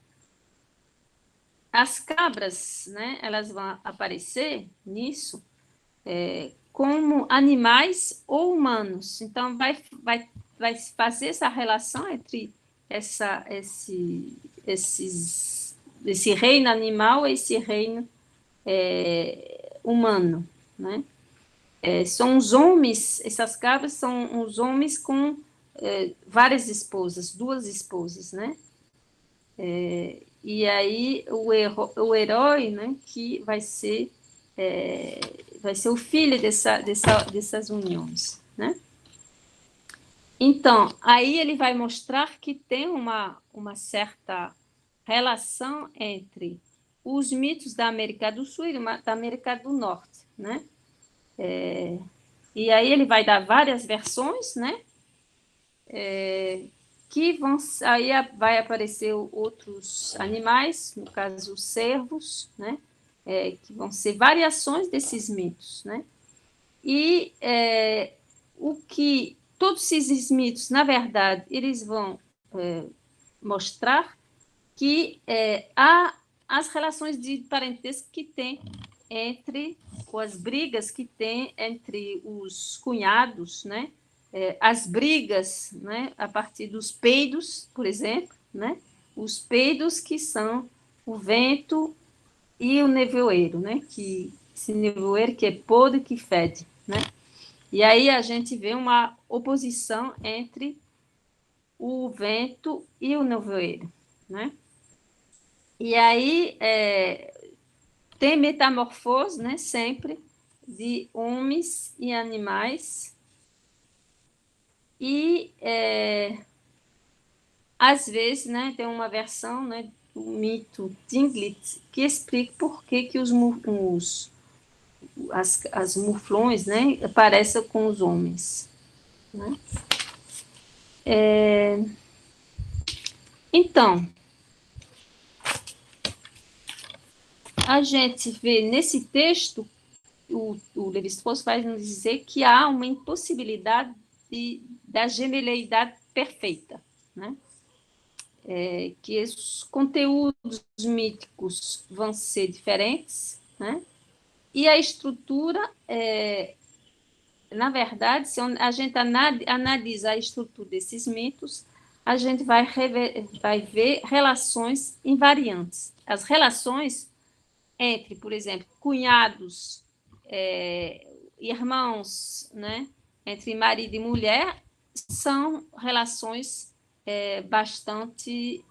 as cabras, né, elas vão aparecer nisso como animais ou humanos. Então, vai fazer essa relação entre esse reino animal e esse reino humano, né? são os homens, essas cabras são os homens com várias esposas, 2 esposas, né? E aí o herói, né, que vai ser o filho dessas uniões, né? Então, aí ele vai mostrar que tem uma certa relação entre os mitos da América do Sul e da América do Norte, né? E aí ele vai dar várias versões, né? Que vão, aí vai aparecer outros animais, no caso os cervos, né? Que vão ser variações desses mitos, né? E o que todos esses mitos, na verdade, eles vão mostrar que há as relações de parentesco que tem com as brigas que tem entre os cunhados, né? As brigas, né? A partir dos peidos, por exemplo, né? Os peidos que são o vento e o nevoeiro, né? Esse nevoeiro que é podre, que fede, né? E aí a gente vê uma oposição entre o vento e o nevoeiro, né? E aí tem metamorfose, né? Sempre de homens e animais. E às vezes, né? Tem uma versão, né? Do mito Tlingit que explica por que as muflões, né, aparecem com os homens, né? Então, a gente vê nesse texto, o Levi-Strauss vai nos dizer que há uma impossibilidade da gemeleidade perfeita, né? Que os conteúdos míticos vão ser diferentes, né? E a estrutura, na verdade, se a gente analisa a estrutura desses mitos, a gente vai ver relações invariantes. As relações entre, por exemplo, cunhados, irmãos, né, entre marido e mulher, são relações bastante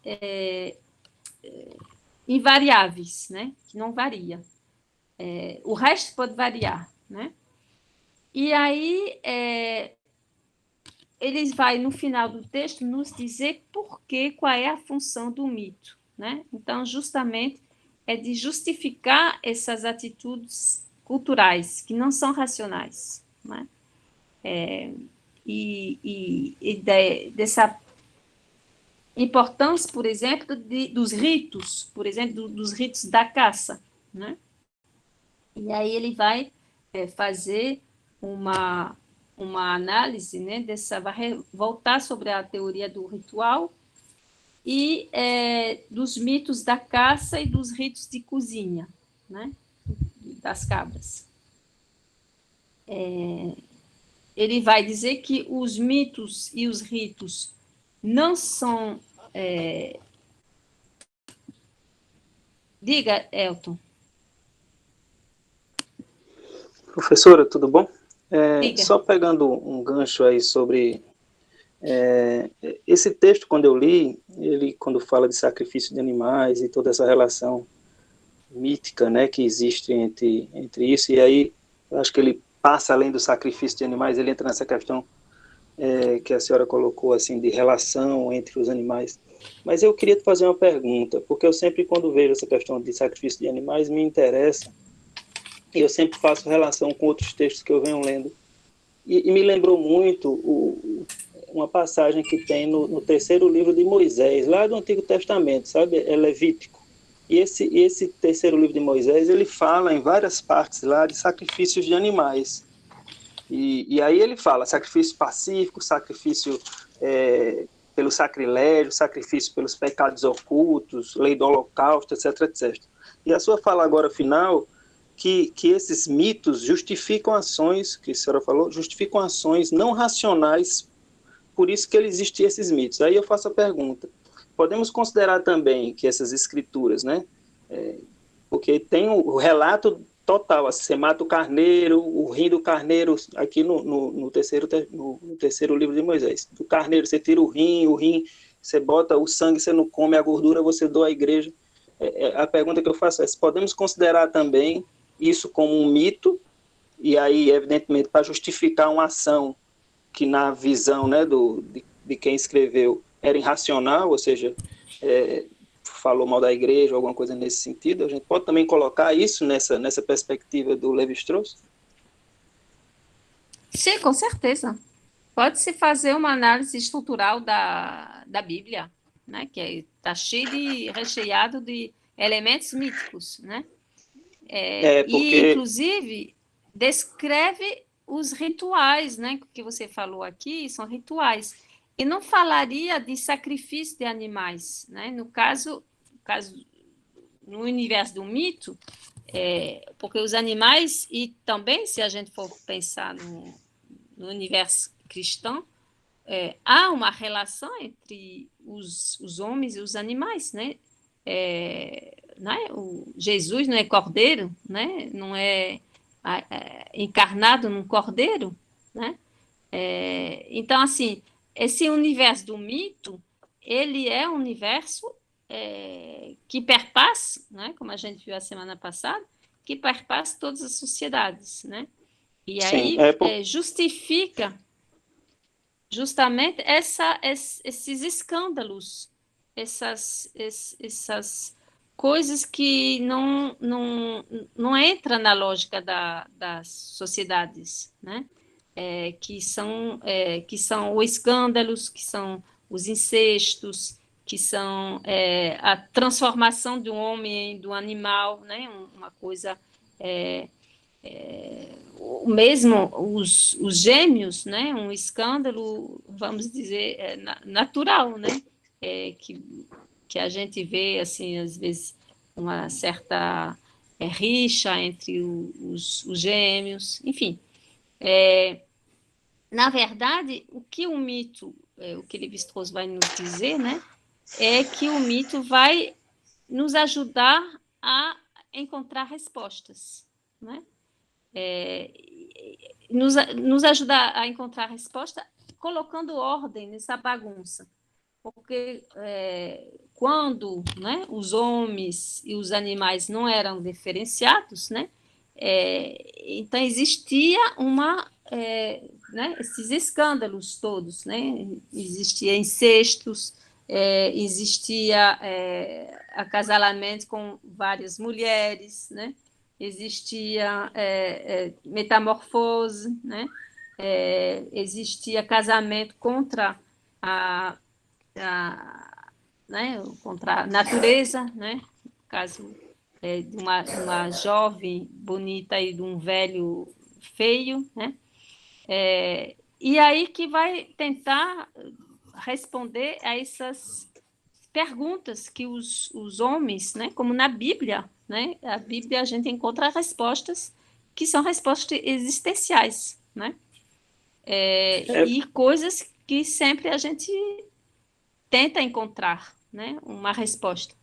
invariáveis, né, que não varia. O resto pode variar, né? E aí eles vai no final do texto nos dizer qual é a função do mito, né? Então, justamente é de justificar essas atitudes culturais que não são racionais, né? Dessa importância, por exemplo, dos ritos, por exemplo, dos ritos da caça, né? E aí ele vai fazer uma análise, né, vai voltar sobre a teoria do ritual e dos mitos da caça e dos ritos de cozinha, né, das cabras. Ele vai dizer que os mitos e os ritos não são... Diga, Elton. Professora, tudo bom? Diga. Só pegando um gancho aí sobre esse texto, quando eu li, ele quando fala de sacrifício de animais e toda essa relação mítica, né, que existe entre isso, e aí eu acho que ele passa além do sacrifício de animais, ele entra nessa questão que a senhora colocou, assim, de relação entre os animais. Mas eu queria te fazer uma pergunta, porque eu sempre, quando vejo essa questão de sacrifício de animais, me interessa, e eu sempre faço relação com outros textos que eu venho lendo. E me lembrou muito uma passagem que tem no terceiro livro de Moisés, lá do Antigo Testamento, sabe? É Levítico. E esse terceiro livro de Moisés, ele fala em várias partes lá de sacrifícios de animais. E aí ele fala sacrifício pacífico, sacrifício pelo sacrilégio, sacrifício pelos pecados ocultos, lei do holocausto, etc, etc. E a sua fala agora final... Que esses mitos justificam ações, que a senhora falou, justificam ações não racionais, por isso que existem esses mitos. Aí eu faço a pergunta, podemos considerar também que essas escrituras, né, porque tem o relato total. Assim, você mata o carneiro, o rim do carneiro, aqui no terceiro livro de Moisés. Do carneiro você tira o rim você bota o sangue, você não come, a gordura você doa à igreja. A pergunta que eu faço é: podemos considerar também isso como um mito, e aí, evidentemente, para justificar uma ação que na visão, né, de quem escreveu era irracional, ou seja, falou mal da igreja, alguma coisa nesse sentido, a gente pode também colocar isso nessa perspectiva do Lévi-Strauss? Sim, com certeza. Pode-se fazer uma análise estrutural da Bíblia, né, que está recheado de elementos míticos, né? Porque... E, inclusive, descreve os rituais, né, que você falou aqui, são rituais. E não falaria de sacrifício de animais, né? No caso no universo do mito, porque os animais, e também, se a gente for pensar no universo cristão, há uma relação entre os homens e os animais, né? Jesus não é cordeiro, né? Não é encarnado num cordeiro, né? Então, assim, esse universo do mito, ele é um universo que perpassa, né? Como a gente viu a semana passada, que perpassa todas as sociedades, né? E aí justifica justamente esses escândalos, essas coisas que não entram na lógica das sociedades, né? Que são os escândalos, que são os incestos, que são a transformação de um homem em um animal, né? Uma coisa... mesmo os gêmeos, né? Um escândalo, vamos dizer, natural, né? Que a gente vê, assim, às vezes, uma certa rixa entre os gêmeos, enfim. Na verdade, o que o mito, o que Lévi-Strauss vai nos dizer, né? É que o mito vai nos ajudar a encontrar respostas, né? Nos ajudar a encontrar resposta colocando ordem nessa bagunça. Porque quando, né, os homens e os animais não eram diferenciados, né, então existia né, esses escândalos todos, né, existia incestos, existia acasalamento com várias mulheres, né, existia metamorfose, né, existia casamento contra né, contra a natureza, né, no caso de uma jovem bonita e de um velho feio, né, e aí que vai tentar responder a essas perguntas que os homens, né, como na Bíblia, né, a Bíblia a gente encontra respostas que são respostas existenciais, né, e coisas que sempre a gente tenta encontrar, né, uma resposta.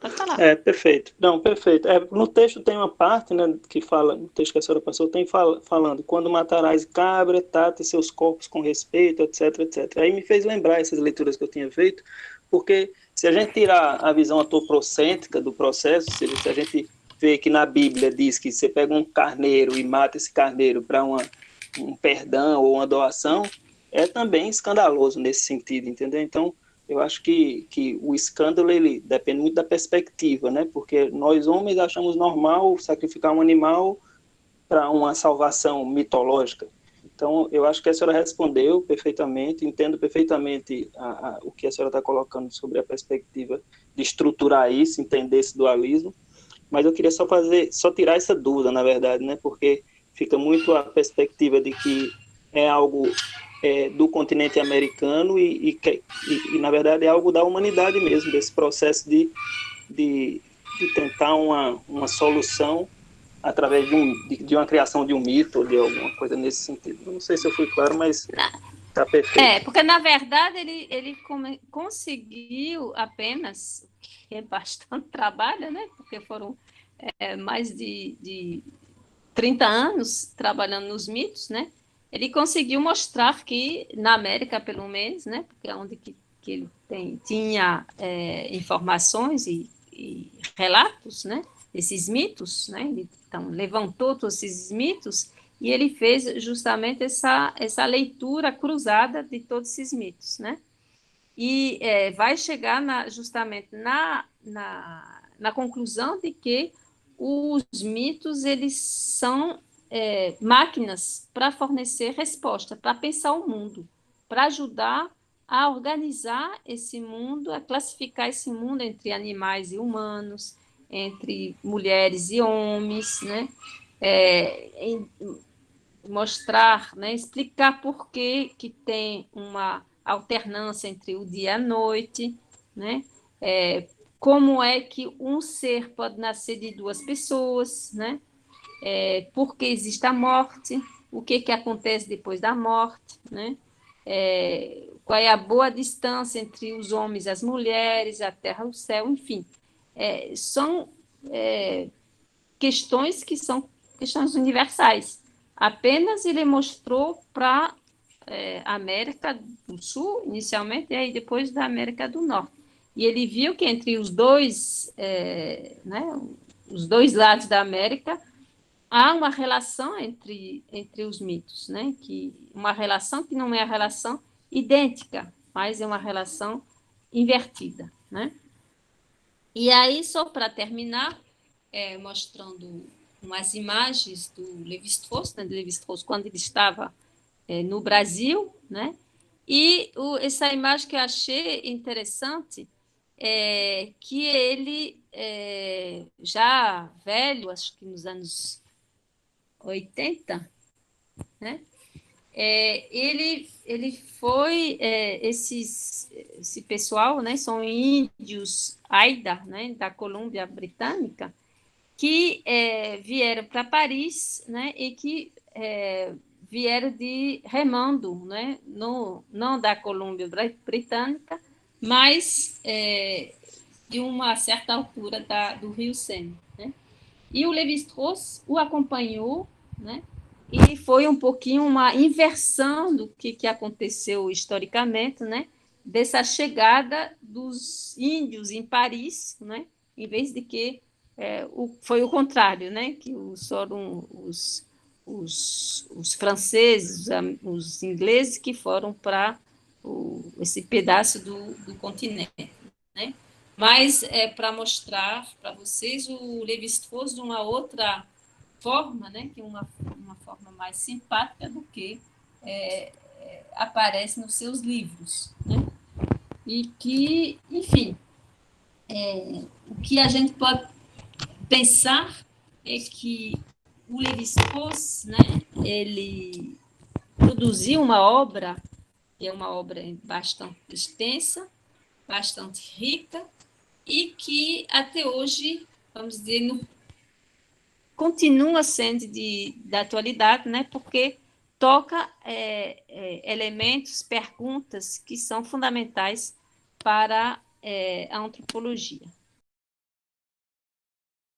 Pode falar. Perfeito. Não, perfeito. No texto tem uma parte, né, que fala, no texto que a senhora passou, tem falando: quando matarás cabra, trate seus corpos com respeito, etc, etc. Aí me fez lembrar essas leituras que eu tinha feito, porque se a gente tirar a visão antropocêntrica do processo, ou seja, se a gente vê que na Bíblia diz que você pega um carneiro e mata esse carneiro para um perdão ou uma doação, é também escandaloso nesse sentido, entendeu? Então, eu acho que o escândalo, ele depende muito da perspectiva, né? Porque nós, homens, achamos normal sacrificar um animal para uma salvação mitológica. Então, eu acho que a senhora respondeu perfeitamente, entendo perfeitamente o que a senhora está colocando sobre a perspectiva de estruturar isso, entender esse dualismo, mas eu queria só tirar essa dúvida, na verdade, né? Porque fica muito a perspectiva de que é algo do continente americano e, na verdade, é algo da humanidade mesmo, desse processo de tentar uma solução através de uma criação de um mito ou de alguma coisa nesse sentido. Não sei se eu fui claro, mas está perfeito. Porque, na verdade, ele conseguiu apenas, que é bastante trabalho, né? Porque foram mais de 30 anos trabalhando nos mitos, né? Ele conseguiu mostrar que, na América, pelo menos, né? Porque é onde que ele tinha informações e relatos, né? Desses mitos, né? Ele, então, levantou todos esses mitos e ele fez justamente essa leitura cruzada de todos esses mitos, né? E vai chegar justamente na conclusão de que os mitos, eles são máquinas para fornecer resposta, para pensar o mundo, para ajudar a organizar esse mundo, a classificar esse mundo entre animais e humanos, entre mulheres e homens, né? Mostrar, né? Explicar por que tem uma alternância entre o dia e a noite, né? Como é que um ser pode nascer de duas pessoas, né? Por que existe a morte, o que acontece depois da morte, né? Qual é a boa distância entre os homens e as mulheres, a terra e o céu, enfim. São questões que são questões universais. Apenas ele mostrou para a América do Sul, inicialmente, e aí depois da América do Norte. E ele viu que entre os dois, né, os dois lados da América, há uma relação entre os mitos, né? Uma relação que não é a relação idêntica, mas é uma relação invertida, né? E aí, só para terminar, mostrando umas imagens do Lévi-Strauss, né, quando ele estava no Brasil, né? E essa imagem que eu achei interessante é que ele, já velho, acho que nos anos 80, né? Ele foi, esse pessoal, né, são índios Haida, né, da Colômbia Britânica, que vieram para Paris, né, e que vieram de remando, né, não da Colômbia Britânica, mas de uma certa altura do Rio Sena, né? E o Lévi-Strauss o acompanhou, né? E foi um pouquinho uma inversão do que aconteceu historicamente, né? Dessa chegada dos índios em Paris, né? Em vez de que foi o contrário, né? Que foram os franceses, os ingleses que foram para esse pedaço do continente, né? Mas para mostrar para vocês o Lévi-Strauss de uma outra forma, né? Que é uma forma mais simpática do que aparece nos seus livros, né? E que, enfim, o que a gente pode pensar é que o Lévi-Strauss, né? Ele produziu uma obra, que é uma obra bastante extensa, bastante rica, e que até hoje, vamos dizer, continua sendo da atualidade, né? Porque toca elementos, perguntas que são fundamentais para a antropologia.